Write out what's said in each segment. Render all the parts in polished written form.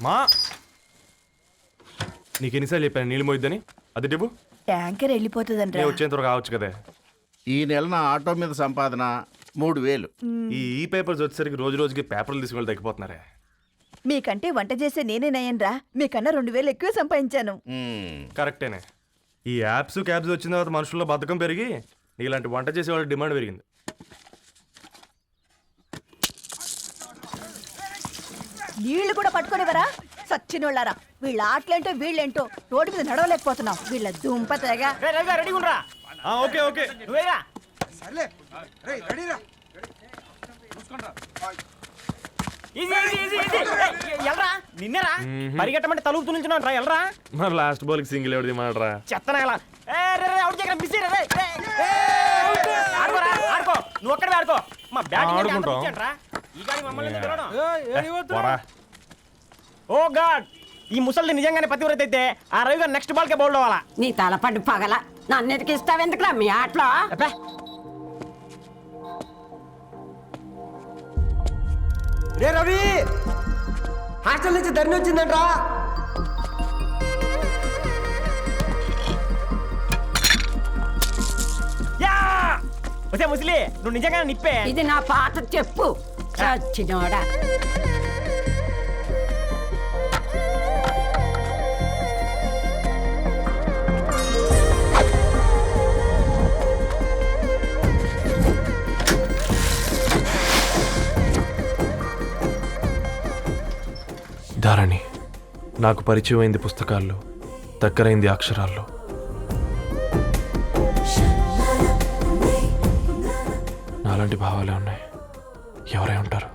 మా నీకు ఎన్నిసార్లు చెప్పాను నీళ్ళు మోయిద్దని? అది డిబు ట్యాంకర్ వెళ్ళిపోతుందంట. వచ్చేంత వరకు కావచ్చు కదా. ఈ నెల నా ఆటో మీద సంపాదన 3000. ఈ పేపర్స్ వచ్చేసరికి రోజు రోజుకి పేపర్లు తీసుకుని తగ్గిపోతున్నారే. మీకంటే వంట చేసే నేనే నయ్యన్రా, మీకన్నా 2000 ఎక్కువ సంపాదించాను. కరెక్టేనే. ఈ యాప్స్ క్యాబ్స్ వచ్చిన తర్వాత మనుషుల్లో బద్ధకం పెరిగి ఇలాంటి వంట చేసే వాళ్ళ డిమాండ్ పెరిగింది. నీళ్లు కూడా పట్టుకునేవరా సచ్చినోళ్ళారా. వీళ్ళ ఆటలేంటో వీళ్ళేంటో రోడ్డు మీద నడవలేకపోతున్నాం. వీళ్ళ దుంప తెగ. ఓకే ఓకే నిన్నరా పరిగెట్టమంటే తలుపుతూ నుంచున్నాను రా. ఎల్రా మరి లాస్ట్ బాల్ కి సింగిల్ ఎవరిది మాడరా? చెత్తనా ఎలా ఆడుకో, నువ్వు ఒక్కడే ఆడుకో. మా ఓ గాడ్, ఈ ముసలిది నిజంగానే పతివ్రత అయితే ఆ రవి గారు నెక్స్ట్ బాల్ కే బౌల్డ్ అవ్వాలా. నీ తలపండు పగల నన్ను ఎదికిస్తావు ఎందుకురా మీ ఆటలో? రే రవి, హాస్టల్ నుంచి ధరణి వచ్చిందంట్రా. వచ్చే ముసలి, నువ్వు నిజంగా నిప్పే. ఇది నా పాత చెప్పు చచ్చినోడా. ధారణి నాకు పరిచయం అయింది పుస్తకాల్లో, దగ్గరైంది అక్షరాల్లో. నాలాంటి భావాలే ఉన్నాయి. ఎవరై ఉంటారు?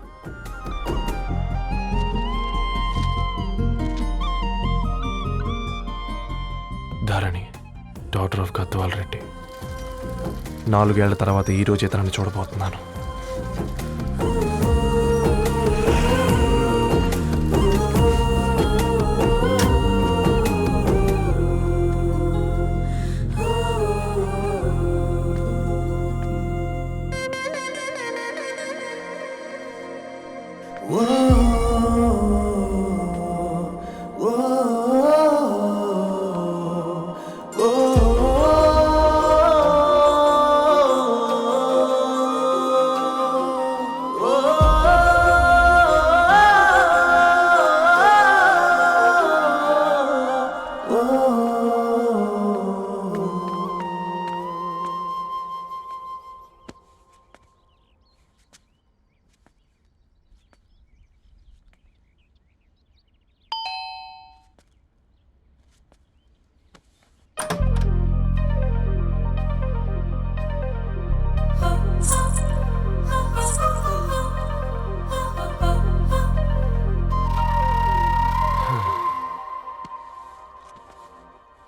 Dharani daughter of Gadwal Reddy. 4 ఏళ్ల తర్వాత ఈ రోజు ఇతనాన్ని చూడబోతున్నాను.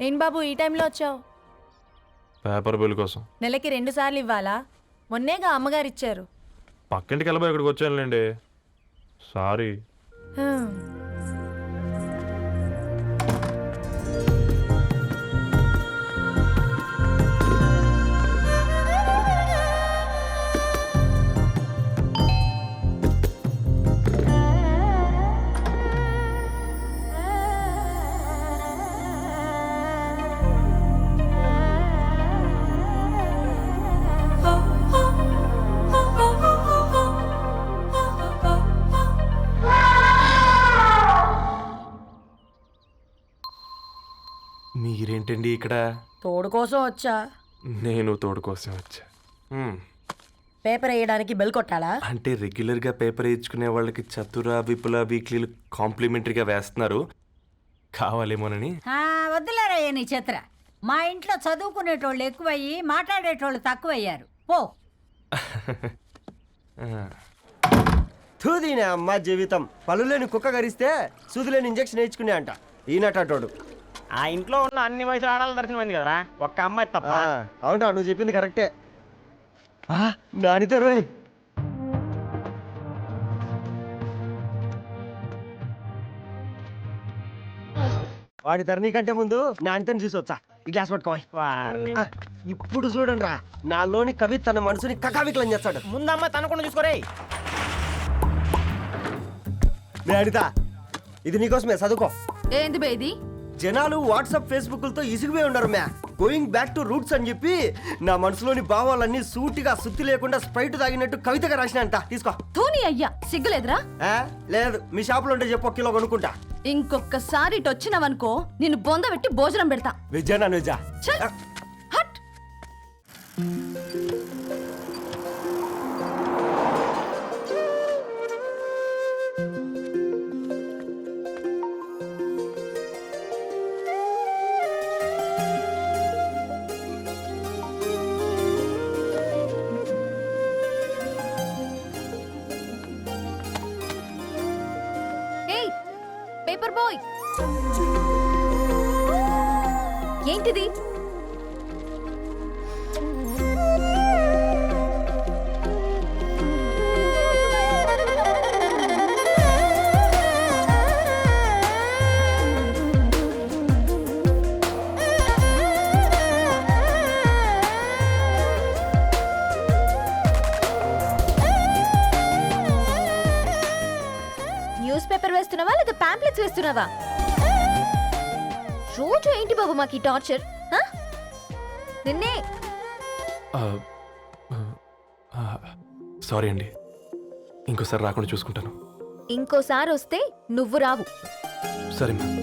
ఏం బాబు ఈ టైంలో వచ్చావు? పేపర్ బిల్ కోసం. నెలకి 2 సార్లు ఇవ్వాలా? మొన్నేగా అమ్మగారు ఇచ్చారు. పక్కింటికి వెళ్ళబోయి ఇక్కడికి వచ్చానులేండి. సారీ. మీరేంటండి ఇక్కడ? తోడు కోసం వచ్చా. నేను తోడు కోసం వచ్చా. పేపర్ వేయడానికి బెల్ కొట్టాలా? అంటే రెగ్యులర్గా పేపర్ వేయించుకునే వాళ్ళకి చతుర విపుల వీక్లీలు కాంప్లిమెంటరీగా వేస్తున్నారు, కావాలేమోనని. వద్దులేరయ్య నీ చిత్ర. మా ఇంట్లో చదువుకునేటోళ్ళు ఎక్కువయ్యి మాట్లాడేటోళ్ళు తక్కువయ్యారు. పో. తూదీనే అమ్మ జీవితం. పలులేని కుక్క గరిస్తే సూదులేని ఇంజక్షన్ వేయించుకునే అంట ఈనటోడు. ఆ ఇంట్లో ఉన్న అన్ని వయసు ఆడాలి దర్శనమైంది కదరా, ఒక్క అమ్మాయి తప్ప. అవునా, నువ్వు చెప్పింది కరెక్టే. నానితో రోయ్. వాడి ధరణి కంటే ముందు నానితో చూసి వచ్చా. ఈ గ్లాస్ పట్టుకోవాలి. ఇప్పుడు చూడండి రా, నాలోని కవి తన మనసుని కకావికలం చేస్తాడు. ముందమ్మ తనకుండా చూసుకోరే. అనిత, ఇది నీకోసమే చదువుకో. ఏంది బే ఇది? జనాలు వాట్సాప్ ఫేస్బుక్లతో ఇసిగిపోయి ఉండరు మ్యా. గోయింగ్ బ్యాక్ టు రూట్స్ అని చెప్పి నా మనసులోని భావాలన్నీ సూటిగా సుత్తి లేకుండా స్ప్రైట్ తాగినట్టు కవితగా రాసినంట. తీసుకో. తూని అయ్యా సిగ్గులేదురా? లేదు, మీ షాపులో ఉంటే చెప్పు, 1 కిలో కొనుక్కుంటా. ఇంకొకసారి ఇటు వచ్చినావనుకో నిన్ను బొంద పెట్టి భోజనం పెడతా. వెజ్జా నాన్ వెజ్జా? ఛ! హట్! ఏయ్ పేపర్ బాయ్, ఏంటిది? న్యూస్ పేపర్ వేస్తున్నావా లేదా పాంప్లెట్స్ వేస్తున్నావా? రోజు ఏంటి బాబు మాకు ఈ టార్చర్? నిన్నే సారీ అండి, ఇంకోసారి రాకుండా చూసుకుంటాను. ఇంకోసారి వస్తే నువ్వు రావు. సరే మ్యామ్.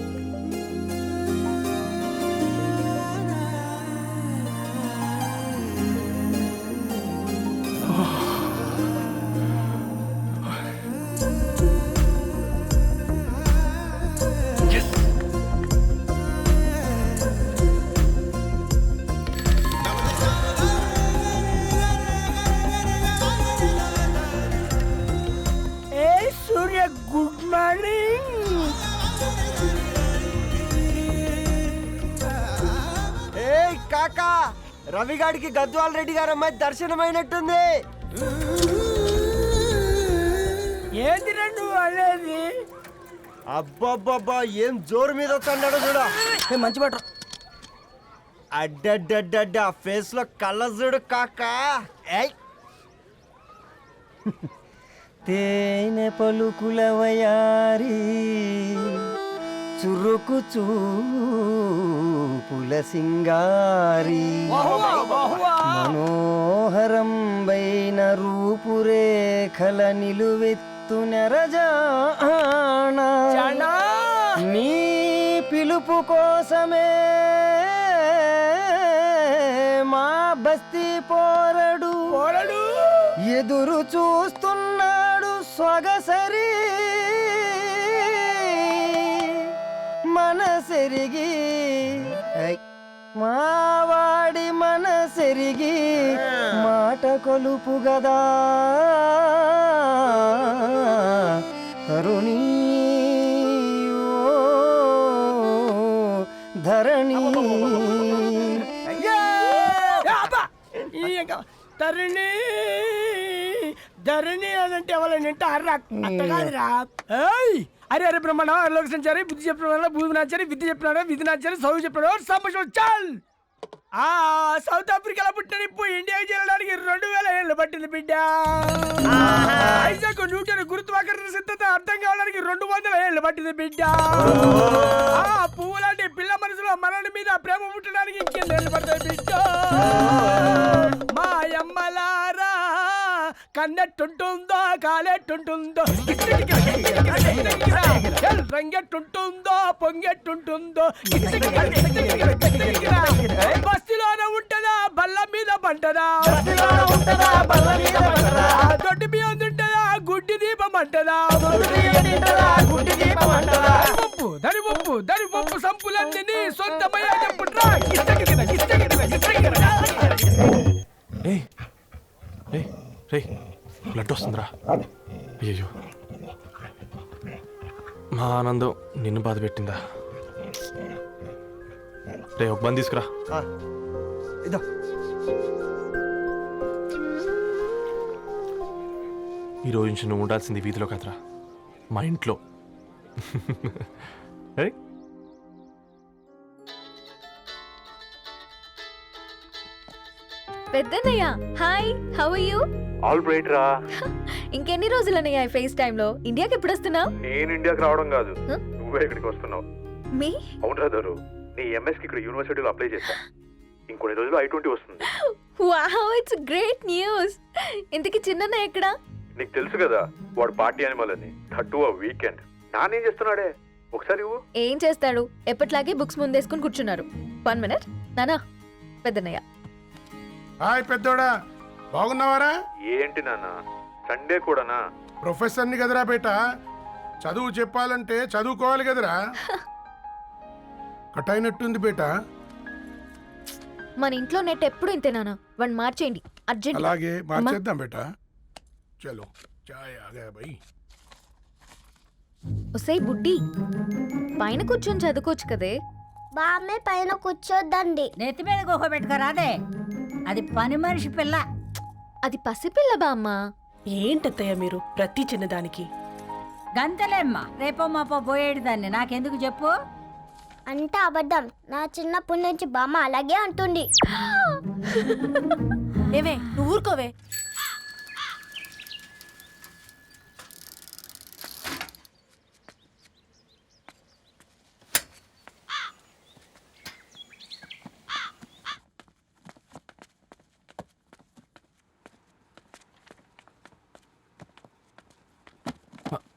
సూర్య గుడ్ మార్నింగ్. ఏ కాకా, రవిగాడికి గద్వాల్ రెడ్డి గారు అమ్మాయి దర్శనమైనట్టుంది. ఏంది నువ్వు అనేది? అబ్బబ్బబ్బా, ఏం జోరు మీద వస్తాడు చూడ. మంచి మాట. అడ్డడ్డడ్డ ఫేస్ లో కళ్ళ చూడు కాకా. తేనె పలుకుల వయారి చురుకు చూపుల సింగారి మనోహరం బైన రూపురేఖల నిలువెత్తు నెరజానా నీ పిలుపు కోసమే మా బస్తీ పోరడు ఎదురు చూస్తున్నాడు సొగసరి మనసెరిగి మావాడి మనసెరిగి మాట కొలుపు గదా తరుణీ ఓ ధరణి. తరుణి ధరణి అదంటే ఎవరైనా అట్ట కాదురా. అరే అరే బ్రహ్మణ లోక సంచారి బుద్ధి చెప్పిన భూమి నాచారి విద్య చెప్పినాడు విధి నాచారి చదువు చెప్పినాడు సంభాషణ చాల్. సౌత్ ఆఫ్రికాలో పుట్టిన ఇప్పుడు ఇండియాకి చేరడానికి 2000 ఏళ్ళు పట్టింది బిడ్డ. ఐజాక్ న్యూటన్ గురుత్వాకర్షణ సిద్ధత అర్థం కావడానికి 200 ఏళ్ళు పట్టింది బిడ్డ. పువ్వు లాంటి పిల్ల మనసులో మనని మీద ప్రేమ పుట్టడానికి ఇంకేళ్ళు పడతాయి బిడ్డ. మా అమ్మలారా కన్నెట్టుంటుందో కాలెట్టుంటుందో రంగెట్టుంటుందో పొంగెట్టుంటుందో బస్తిలోనే ఉంటదా బల్ల మీద పంటదా దొడ్డి బియ్యం తింటదా గుడ్డి దీపం అంటదా దరి పప్పు సంపులన్నీ సొంతమయ్యా చెప్పుట్రా. రే బ్లడ్ వస్తుందిరా. అయ్యో, మా ఆనందం నిన్ను బాధ పెట్టిందా? రే ఒక బంద్ తీసుకురా. ఈ రోజు నుంచి నువ్వు ఉండాల్సింది వీధిలో కదరా, మా ఇంట్లో. పెద్దన్నయ్య hi, how are you? All right రా. ఇంకెన్ని రోజులనయ్యా ఫేస్ టైంలో? ఇండియాకి ఎప్పుడు వస్తున్నావు? నేను ఇండియాకి రావడం కాదు, Huh? నువ్వే ఇక్కడికి వస్తున్నావు. మీ అవును రాదారు, నీ ఎంఎస్కి ఇక్కడ యూనివర్సిటీలో అప్లై చేశా. ఇంకొన్ని రోజులు I-20 వస్తుంది. Wow, it's great news. ఇంతకీ చిన్న ఎక్కడా? నీకు తెలుసు కదా వాడు పార్టీ అనిమల్ అని, థర్టూ ఆ వీకెండ్. నానేం చేస్తున్నాడే ఒకసారి ఇవ్వు. ఏం చేస్తాడు? ఎప్పట్లాగే బుక్స్ ముందేసుకుని కూర్చున్నారు. 1 minute. నానా, పెద్దనయ్య. హాయ్ పెద్దోడా, బాగున్నావారా? ఏంటి నాన్న సండే కూడానా? ప్రొఫెసర్ని కదరా బేట, చదువు చెప్పాలంటే చదువుకోవాలి కదరా. కట్ అయినట్టుంది బేట. మన ఇంట్లో నెట్ ఎప్పుడు ఇంతే నానా. 1 మార్చేయండి అర్జెంట్. అలాగే మార్చేద్దాం బేట. చలో చాయ్ ఆగా భయ్. ఒసేయ్ బుడ్డి, పైన కూర్చొని చదువుకోవచ్చు కదే. బామ్మే పైన కూర్చోద్దండి. నెత్తి మీద గుహ పెట్టుకోరాదే, అది పని మనిషి పిల్ల. అది పసిపిల్ల బామ్మ. ఏంటత్తయ్య మీరు ప్రతి చిన్నదానికి? గంతలేమ్మా, రేపో మాపో పోయేడు దాన్ని నాకెందుకు చెప్పు. అంటే అబద్ధం. నా చిన్నప్పటి నుంచి బామ్మ అలాగే అంటుంది. ఏవే నువ్వు ఊరుకోవే.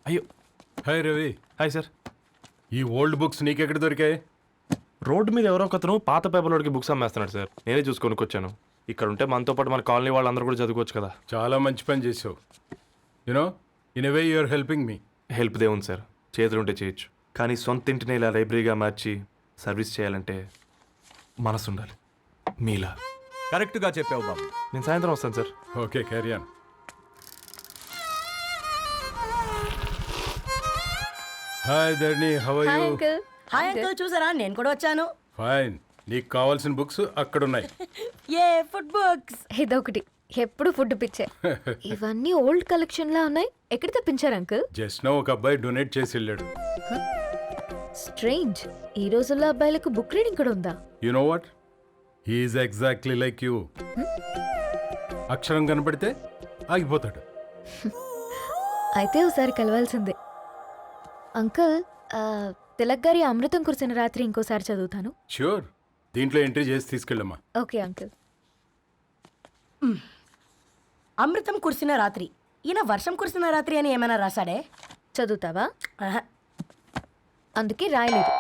అయ్యో, హాయ్ రవి. Hi sir. ఈ ఓల్డ్ బుక్స్ నీకెక్కడ దొరికాయి? రోడ్డు మీద ఎవరో ఒకతను పాత పేపర్లోకి బుక్స్ అమ్మేస్తున్నాడు సార్. నేనే చూసుకొని వచ్చాను. ఇక్కడ ఉంటే మనతో పాటు మన కాలనీ వాళ్ళందరూ కూడా చదువుకోవచ్చు కదా. చాలా మంచి పని చేసావు. You know, in a way you are helping me. Help దేవుంది సార్, చేతులుంటే చేయొచ్చు. కానీ సొంత ఇంటిని ఇలా లైబ్రరీగా మార్చి సర్వీస్ చేయాలంటే మనసు ఉండాలి మీలా. కరెక్ట్గా చెప్పావు బాబు. నేను సాయంత్రం వస్తాను sir. Okay, carry on. Hi Dharni, how are hi you? Uncle. Hi uncle, చూసారా నేను కూడా వచ్చాను. ఫైన్. నీకు కావాల్సిన బుక్స్ అక్కడ ఉన్నాయి. ఏ ఫుడ్ బుక్స్? ఇదొకటి, ఎప్పుడు ఫుడ్ పిచ్చే. ఇవన్నీ ఓల్డ్ కలెక్షన్ లా ఉన్నాయి. ఎక్కడ తెప్పించారు అంకుల్? జస్ట్ నో ఒక అబ్బాయి డొనేట్ చేసి వెళ్ళాడు. స్ట్రేంజ్, ఈ రోజుల్లో అబ్బాయిలకు బుక్ రీడింగ్ కూడా ఉందా? You know what, he's exactly like you. అక్షరం కనపడితే ఆగిపోతాడు. అయితే ఒకసారి కలవాల్సిందే. అంకుల్, తిలక్ గారి అమృతం కురిసిన రాత్రి ఇంకోసారి చదువుతాను. ష్యూర్, దీంట్లో ఎంట్రీ చేసి తీసుకెళ్ళమ్మా. Okay uncle. అమృతం కురిసిన రాత్రి. ఈయన వర్షం కురిసిన రాత్రి అని ఏమైనా రాశాడే? చదువుతావా? ఆహా. అందుకే రాయలేదు.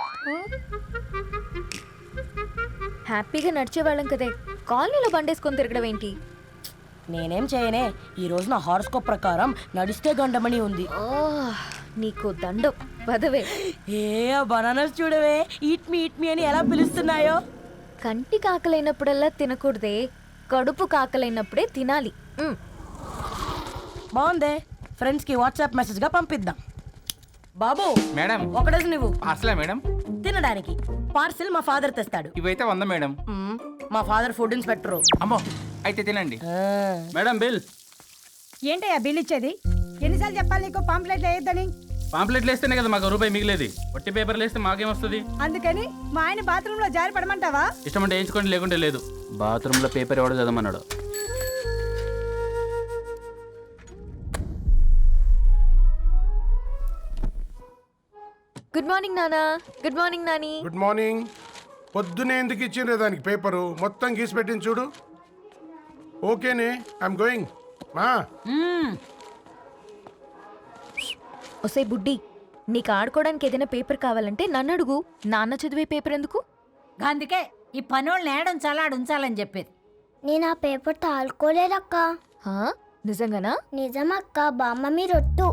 హ్యాపీగా నడిచేవాళ్ళం కదే, కాలనీలో బండేసుకొని తిరగడం ఏంటి? నేనేం చేయనే, ఈ రోజు నా హారోస్కోప్ ప్రకారం నడిస్తే గండమణి ఉంది. ఓ, నీకు దండం పదవే. ఏ బనానాస్ చూడవే, ఈట్ మీ అని ఎలా పిలుస్తున్నాయో. కంటి కాకలైనప్పుడల్లా తినకూడదే, కడుపు కాకలైనప్పుడే తినాలి. బాగుందే, ఫ్రెండ్స్ కి వాట్సాప్ మెసేజ్ గా పంపిద్దాం. బాబు మేడం, ఒకటేసి నువ్వు అసలే మేడం తినడానికి పార్సిల్ మా ఫాదర్ తెస్తాడు. ఇవైతే 100 మేడం. మా ఫాదర్ ఫుడ్ ఇన్స్పెక్టరు. అమ్మో, అయితే తినండి మేడం. బిల్ ఏంటయ్యా బిల్ ఇచ్చేది? ఎన్నిసార్లు చెప్పాలి నీకు పాంప్లెట్ వేయొద్దని? పాంప్లెట్లు వేస్తేనే కదా మాకు రూపాయి మిగిలేది. ఒట్టి పేపర్లు వేస్తే మాకేమొస్తుంది? అందుకని మా ఆయన బాత్రూమ్ లో జారి పడమంటావా? ఇష్టం అంటే వేయించుకోండి, లేకుంటే లేదు. బాత్రూంలో పేపర్ ఎవడో చదవమన్నాడు. గుడ్ మార్నింగ్ నానా. Good morning Nani. Good morning. పొద్దునే ఎందుకు ఇచ్చిండ్రే దానికి పేపరు? మొత్తం గీసి పెట్టింది చూడు. ఓకేనే, ఐఎమ్ గోయింగ్. మా ఒసే బుడ్డి, నీకు ఆడుకోవడానికి ఏదైనా పేపర్ కావాలంటే నన్ను అడుగు. నాన్న చదివే పేపర్ ఎందుకు? అందుకే ఈ పనోళ్ళని ఏడుంచాలా ఉంచాలని చెప్పేది. నేను ఆ పేపర్ తాలుకోలేదక్క. హా, నిజంగానా? నిజమక్క, బామ్మ మీరొట్టు.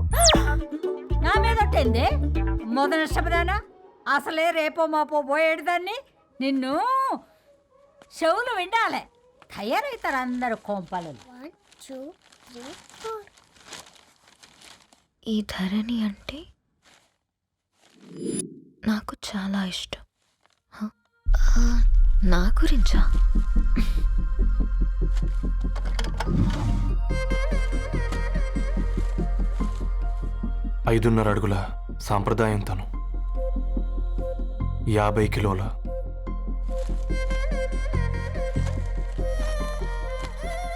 నా మీద ఒట్టేంది మొదటి నష్టపదానా? అసలే రేపో మాపో పోయేడు దాన్ని. నిన్ను చెవులు విండాలే, తయారవుతారు అందరు కోంపాలు. 1 2 3 4. ఈ ధరణి అంటే నాకు చాలా ఇష్టం. హ? నా గురించా? ఐదున్నర అడుగుల సాంప్రదాయం తను, 50 కిలోల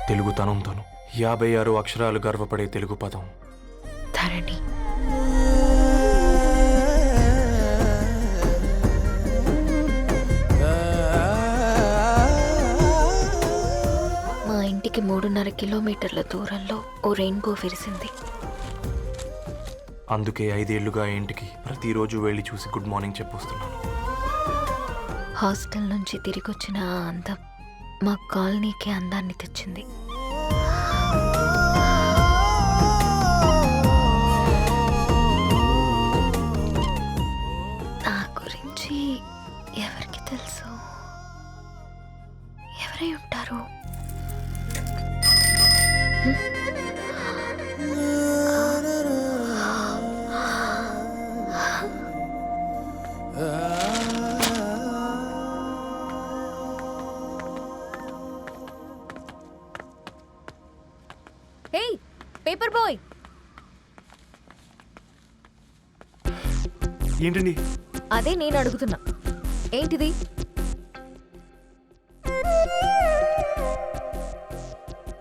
తెలుగుతనం తను. 56 అక్షరాలు గర్వపడే తెలుగు పదం ధరణి. మా ఇంటికి 3.5 కిలోమీటర్ల దూరంలో ఓ రెయిన్బో విరిసింది. అందుకే 5 ఏళ్లుగా ఇంటికి ప్రతిరోజు వెళ్ళి చూసి గుడ్ మార్నింగ్ చెప్పొస్తున్నాను. హాస్టల్ నుంచి తిరిగొచ్చిన ఆ అందం మా కాలనీకి అందాన్ని తెచ్చింది. నా గురించి ఎవరికి తెలుసు? ఎవరై ఉంటారు? హే పేపర్ బాయ్, ఏంటండి? అదే నేను అడుగుతున్నా, ఏంటిది?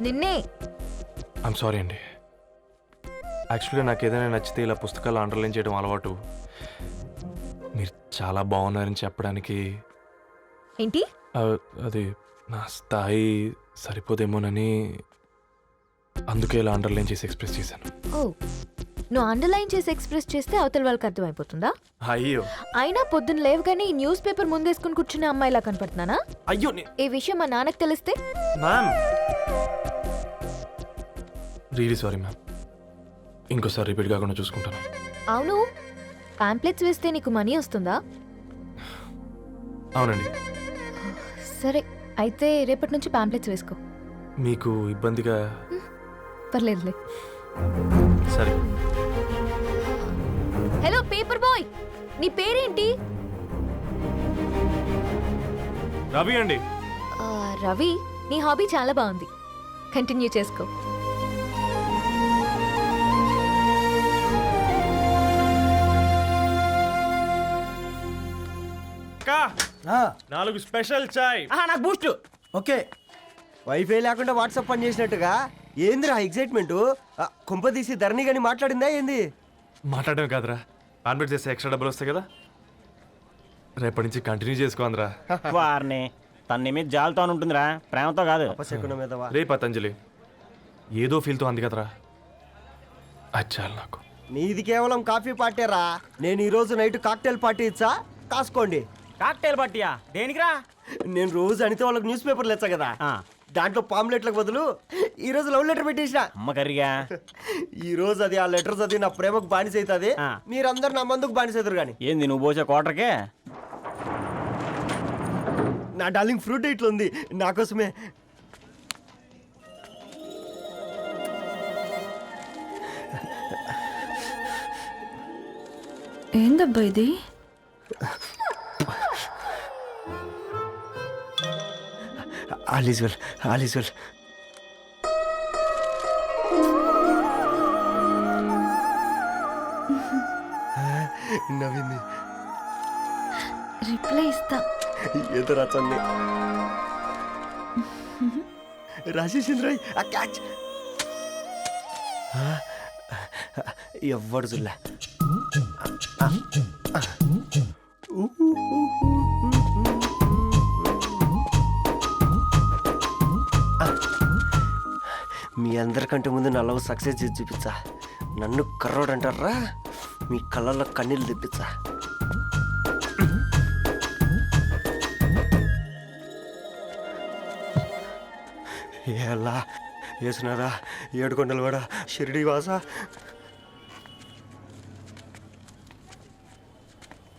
నిన్నే. ఐమ్ సారీ అండి. యాక్చువల్గా నాకు ఏదైనా నచ్చితే ఇలా పుస్తకాలు అండర్లైన్ చేయడం అలవాటు. మీరు చాలా బాగున్నారని చెప్పడానికి ఏంటి? అది నా స్థాయి సరిపోదేమోనని అందుకే ఇలా అండర్లైన్ చేసి ఎక్స్ప్రెస్ చేశాను. ఓ, నువ్వు అండర్లైన్ చేసి ఎక్స్ప్రెస్ చేస్తే అవతల వాళ్ళకి అర్థమైపోతుందా? అయ్యో అయినా పొద్దున్న లేవగానే ఈ న్యూస్ పేపర్ ముందేసుకుని కూర్చునే అమ్మాయిలా కనపడుతున్నానా? అయ్యో ఈ విషయం మా నాన్నకి తెలిస్తే? Ma'am really sorry ma'am. ఇంకోసారి రిపీట్ కాకుండా చూసుకుంటాను. అవును, పాంప్లెట్స్ వేస్తే నీకు మనీ వస్తుందా? అవునండి. సరే అయితే రేపటి నుంచి పాంప్లెట్స్ వేసుకో. మీకు ఇబ్బందిగా? పర్లేదులే. సరే. హలో పేపర్ బాయ్, నీ పేరేంటి? రవి అండి. రవి, నీ హాబీ చాలా బాగుంది, కంటిన్యూ చేసుకో. ఆ, 4 స్పెషల్ చాయ్. నాకు బూస్ట్. ఓకే, వైఫై లేకుండా వాట్సాప్ పని చేసినట్టుగా ఏందిరా ఎగ్జైట్మెంట్? కుంప తీసి ధరణి గాని మాట్లాడిందా ఏంది? మాట్లాడడం కాదురా, కాన్వర్ట్ చేస్తే ఎక్స్ట్రా డబ్బులు వస్తాయి కదా, రేపటి నుంచి కంటిన్యూ చేసుకోందిరా. వారిని తన మీద జాలతో ఉంటుందిరా, ప్రేమతో కాదు. అపశకునం మీదవా? రే పతంజలి, ఏదో ఫీల్తో అంది కదరా, అది చాలు నాకు. నీది కేవలం కాఫీ పార్టీరా. నేను ఈ రోజు నైట్ కాక్టైల్ పార్టీ ఇచ్చా, కాసుకోండి. కాక్టైల్ పార్టీయా? దేనికిరా? నేను రోజు అనితే వాళ్ళకి న్యూస్ పేపర్లు ఇచ్చా కదా, దాంట్లో పాంప్లెట్లకు బదులు ఈ రోజు లవ్ లెటర్ పెట్టేసిన. అమ్మ కర్రీగా ఈ రోజు అది ఆ లెటర్ చదివి నా ప్రేమకు బానిస అవుతుంది, మీరందరు నా మందుకు బానిస అవుతారు. కానీ ఏంది నువ్వు పోసే కోటర్కే? నా డార్లింగ్ ఫ్రూట్ ఇట్లా ఉంది నా కోసమే. ఏందబ్బా ఇది? All is well, all is well. నవ్వింది. రిప్లై ఇస్తా. ఏదో రచండి రాజేసింద్ర క్యాచ్. ఎవ్వడు జుల్లా. మీ అందరికంటే ముందు నా లవ్ సక్సెస్ చేసి చూపించా. నన్ను కర్రోడు అంటారా, మీ కళ్ళల్లో కన్నీళ్ళు తెప్పించా. ఎలా వేసినారా ఏడుకొండలు కూడా షిరిడి వాస.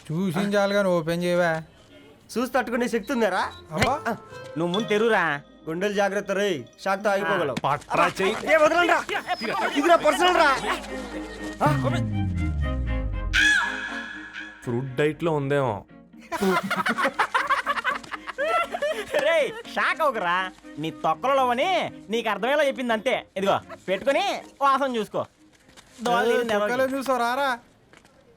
చూసించాలి కానీ ఓపెన్ చేయవా? చూసి తట్టుకునే శక్తి ఉందారా? నువ్వు ముందు తెరురా. గుండెలు జాగ్రత్త రే, షాక్తో ఆగిపోగలవు. పట్రా చెయ్యి. ఇది నా పర్సనల్ రా. ఫ్రూట్ డైట్లో ఉందేమో. రే షాక్ అవకరా, నీ తొక్కలలో అని నీకు అర్థమయ్యేలా చెప్పింది అంతే. ఇదిగో పెట్టుకుని వాసన చూసుకో. చూసావు రారా?